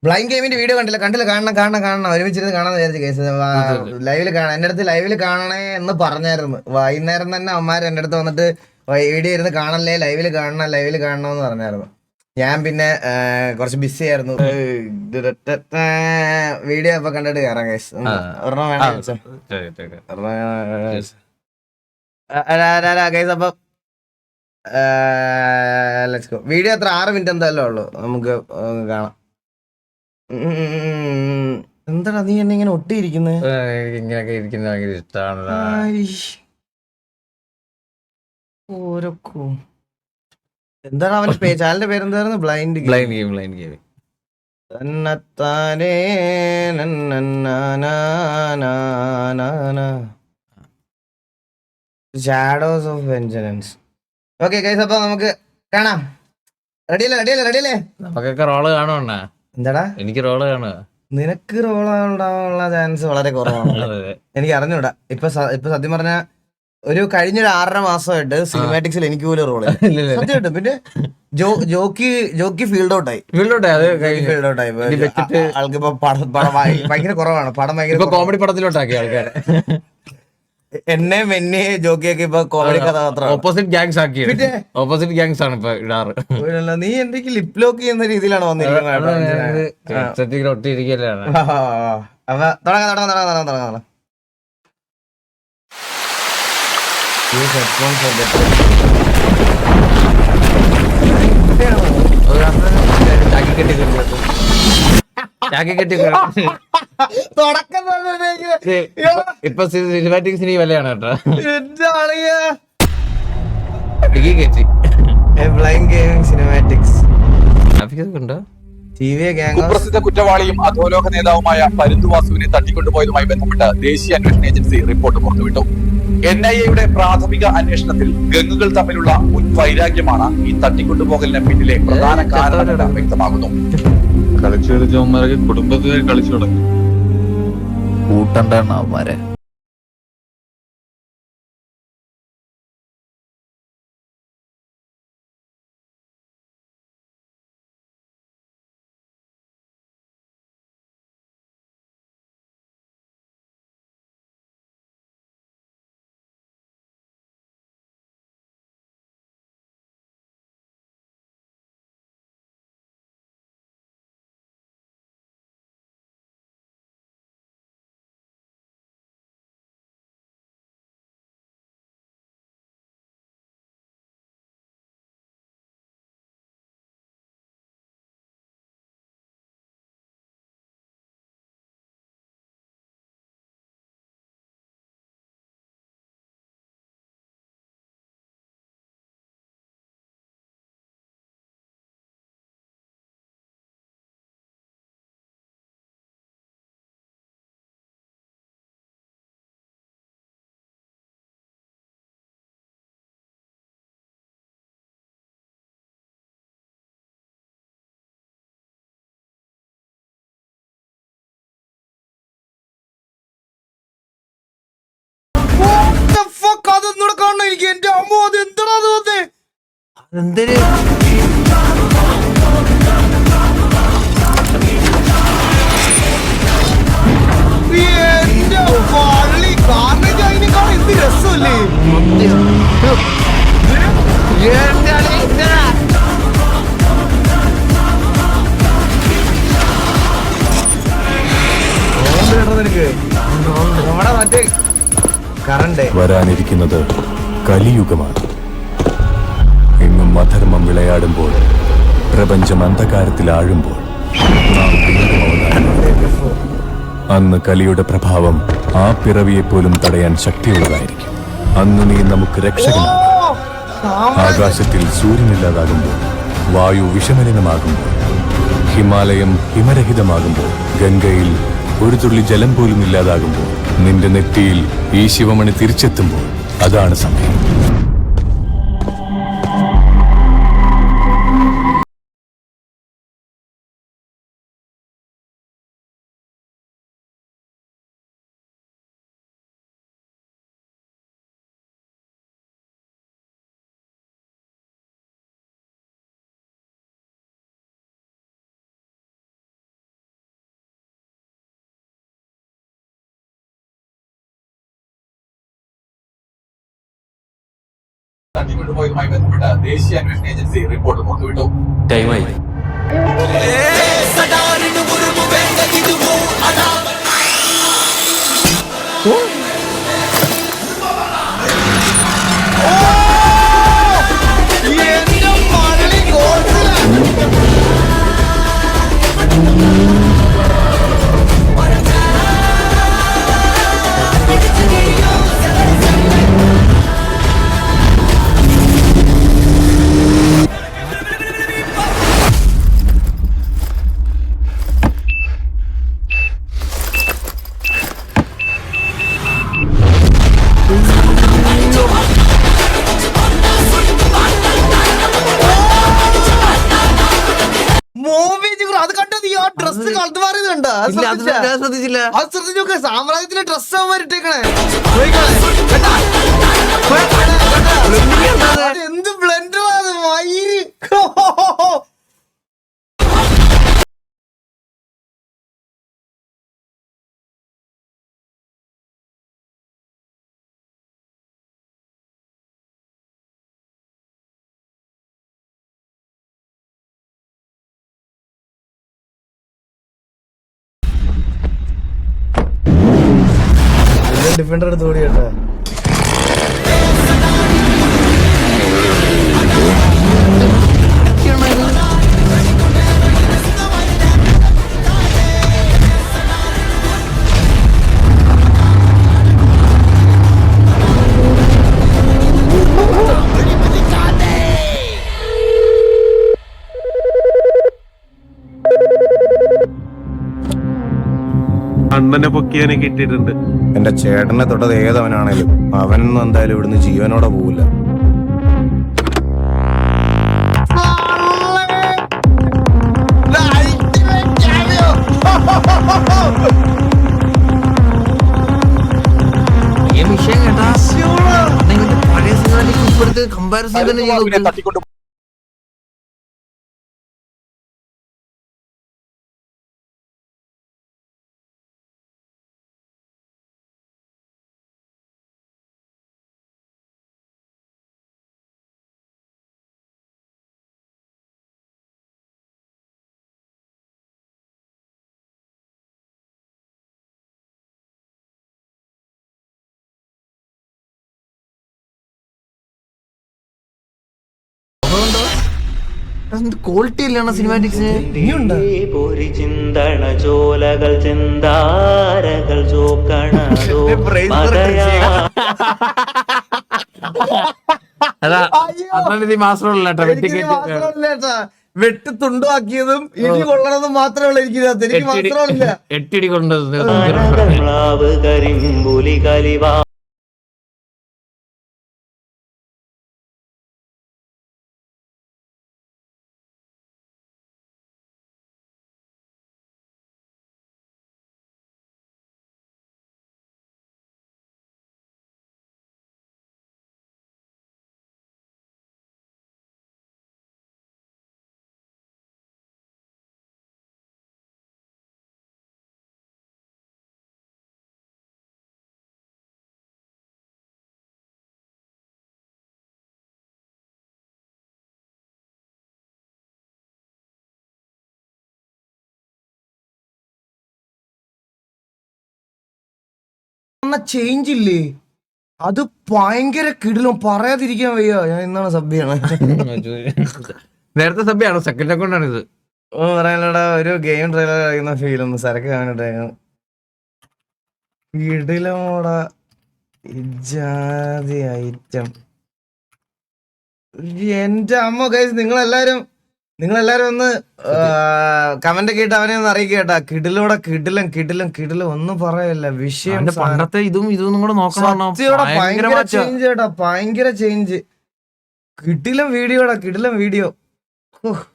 Blind ഗെയിമിന്റെ video കണ്ടില്ല കാണണം ഒരുമിച്ചിരുന്ന് കാണാന്ന് വിചാരിച്ച കേസ്. ലൈവില് കാണാൻ എന്റെ അടുത്ത് ലൈവില് കാണണേ എന്ന് പറഞ്ഞായിരുന്നു. വൈകുന്നേരം തന്നെ അമ്മമാർ എന്റെ അടുത്ത് വന്നിട്ട് വീഡിയോ ഇരുന്ന് കാണല്ലേ, ലൈവില് കാണണമെന്ന് പറഞ്ഞായിരുന്നു. ഞാൻ പിന്നെ കുറച്ച് ബിസി ആയിരുന്നു. വീഡിയോ അപ്പൊ കണ്ടിട്ട് കയറാം കേസ്. ഒരെണ്ണം വേണം കേസ്. അപ്പൊ ലെറ്റ്സ് ഗോ. വീഡിയോ എത്ര 6 മിനിറ്റ് എന്തായാലും ഉള്ളു, നമുക്ക് കാണാം. എന്താടാ നീ എന്നെ ഇങ്ങനെ ഒട്ടിയിരിക്കുന്നത്? ഇങ്ങനെയൊക്കെ ഇരിക്കുന്ന ഭയങ്കര ഇഷ്ടമാണ്. എന്താണ് അവന്റെ ചാനലിന്റെ പേരെന്തായിരുന്നു? Blind Game. Shadows of Vengeance. Okay guys, അപ്പൊ നമുക്ക് കാണാം. റെഡിയല്ലേ? നമുക്കൊക്കെ റോള് കാണുവണ്ണ. എന്താടാ എനിക്ക് റോള് കാണുക? നിനക്ക് റോൾ ഉണ്ടാവാനുള്ള ചാൻസ് വളരെ കുറവാണ്. എനിക്ക് അറിഞ്ഞൂടാ. ഇപ്പൊ സത്യം പറഞ്ഞ ഒരു കഴിഞ്ഞൊരു 6.5 മാസമായിട്ട് സിനിമാറ്റിക്സിൽ എനിക്ക് പോലും റോൾ സത്യമായിട്ട്. പിന്നെ ജോക്കി ഫീൽഡ് ഔട്ടായി. ആൾക്കിപ്പോ ഭയങ്കര കുറവാണ് പടം. ഭയങ്കര കോമഡി പടത്തിലോട്ടാക്കി ആൾക്കാരെ. എന്നെ മെന്നെ ജോക്കിയൊക്കെ ഇപ്പൊ കോമഡി കഥാപാത്രം ഓപ്പോസിറ്റ് ഗ്യാങ്സ് ആക്കി. ഓപ്പോസിറ്റ് ഗ്യാങ്സ് ആണ് ഇപ്പൊ ഇടാറ്. നീ എന്തെങ്കിലും ലിപ് ലോക്ക് ചെയ്യുന്ന രീതിയിലാണ് വന്നിരിക്കുന്നത്. ഒട്ടിയിരിക്കലാണ്. അപ്പൊ തുടങ്ങാം. ഇപ്പൊ സിനിമാറ്റിക്സിന് ഈ വിലയാണ് കേട്ടോ. ഉണ്ടോ? കുപ്രസിദ്ധ കുറ്റവാളിയും അധോലോക നേതാവുമായ പരുന്തുവാസുവിനെ തട്ടിക്കൊണ്ടുപോയതുമായി ബന്ധപ്പെട്ട് ദേശീയ അന്വേഷണ ഏജൻസി റിപ്പോർട്ട് പുറത്തുവിട്ടു. NIA-യുടെ പ്രാഥമിക അന്വേഷണത്തിൽ ഗംഗുകൾ തമ്മിലുള്ള മുൻ വൈരാഗ്യമാണ് ഈ തട്ടിക്കൊണ്ടുപോകലിന് പിന്നിലെ പ്രധാന കാരണമെന്ന് വ്യക്തമാകുന്നു. കളിച്ചു കളിച്ചവന്മാരൊക്കെ കുടുംബത്തിലെ കളിച്ചു തുടങ്ങി. കൂട്ടണ്ടാണ് അവന്മാരെ. അതൊന്നുകൂടെ കാണണം എനിക്ക്. എന്റെ അമ്മ, അത് എന്താ തോന്നേ? അതെന്തൊരു എന്റെ പള്ളി കാർണേജ് അതിനേക്കാൾ എന്ത് രസമല്ലേ? നിനക്ക് നമ്മുടെ മറ്റേ വരാനിരിക്കുന്നത് കലിയുഗമാണ്. എങ്ങും അധർമ്മം വിളയാടുമ്പോൾ, പ്രപഞ്ചം അന്ധകാരത്തിലാഴുമ്പോൾ നാം അന്ന് കലിയുടെ പ്രഭാവം ആ പിറവിയെപ്പോലും തടയാൻ ശക്തിയുള്ളതായിരിക്കും. അന്ന് നീ നമുക്ക് രക്ഷകനാകും. ആകാശത്തിൽ സൂര്യനില്ലാതാകുമ്പോൾ, വായു വിഷമലിനമാകുമ്പോൾ, ഹിമാലയം ഹിമരഹിതമാകുമ്പോൾ, ഗംഗയിൽ ഒരു തുള്ളി ജലം പോലും ഇല്ലാതാകുമ്പോൾ, നിന്റെ നെറ്റിയിൽ ഈ ശിവമണി തിരിച്ചെത്തുമ്പോൾ, അതാണ് സമയം. തട്ടിക്കൊണ്ടുപോയതുമായി ബന്ധപ്പെട്ട് ദേശീയ അന്വേഷണ ഏജൻസി റിപ്പോർട്ട് പുറത്തുവിട്ടു. ടൈമായി. അത് കണ്ടത് ഈ ഡ്രസ് കളത്ത് മാറിയതുണ്ട്. ശ്രദ്ധിച്ചില്ല. അത് ശ്രദ്ധിച്ചു നോക്ക്. സാമ്രാജ്യത്തിലെ ഡ്രസ് അവന്മാർ ഇട്ടേക്കണേ. എന്ത് ബ്ലെൻഡ് മയില്. ഡിഫൻഡർ എടുത്ത് ഓടി കേട്ടോ. അണ്ണനെ പൊക്കിയവനെ കിട്ടിയിട്ടുണ്ട്. എന്റെ ചേട്ടനെ തൊട്ടത് ഏതവനാണേലും അവനൊന്നും എന്തായാലും ഇവിടുന്ന് ജീവനോടെ പോവില്ല. വിഷയം കേട്ടാ പഴയ സിനിമയിലേക്ക് ഇപ്പോഴത്തെ കമ്പാരിസൺ തന്നെ ചെയ്ത് തട്ടിക്കൊണ്ടു ക്വാളിറ്റി ഇല്ലാണ് സിനിമാറ്റിക്സ്. ചിന്തണജോലകൾ ചിന്താരകൾ ചോക്കണോ അതാ അണ്ണനിധി മാത്രമല്ല വെട്ട് തുണ്ടാക്കിയതും ഇനി കൊള്ളണതും മാത്രമല്ല എനിക്കിത്. എനിക്ക് മാത്രമല്ല 8 ഇടി കൊണ്ടത്. കരിമ്പുലി കലിവാ ചേഞ്ച് ഇല്ലേ, അത് ഭയങ്കര കിടിലും പറയാതിരിക്കാൻ വയ്യ. ഞാൻ ഇന്നാണ് സബ്ബിയാണ്. നേരത്തെ സഭയാണോ സെക്കൻഡ് അക്കൗണ്ടാണ് ഇത്. പറയാനടാ ഒരു ഗെയിം ട്രെയിലർ കഴിക്കുന്ന ഫീലൊന്ന് സരക്ക് കാണിട്ടെ. കിടിലോടാ ഇജാതി ഐറ്റം. എന്റെ അമ്മ ഗൈസ്, നിങ്ങളെല്ലാരും ഒന്ന് കമന്റ് കേട്ട് അവനെ ഒന്ന് അറിയിക്കേട്ടാ. കിടിലോടെ കിടിലം കിടിലം കിടിലം ഒന്നും പറയല്ല. വിഷയം പണ്ടത്തെ ഇതും കൂടെ നോക്കണം. ഭയങ്കര ചേഞ്ച് കേട്ടാ, ഭയങ്കര ചേഞ്ച്. കിടിലം വീഡിയോടാ, കിടിലം വീഡിയോ.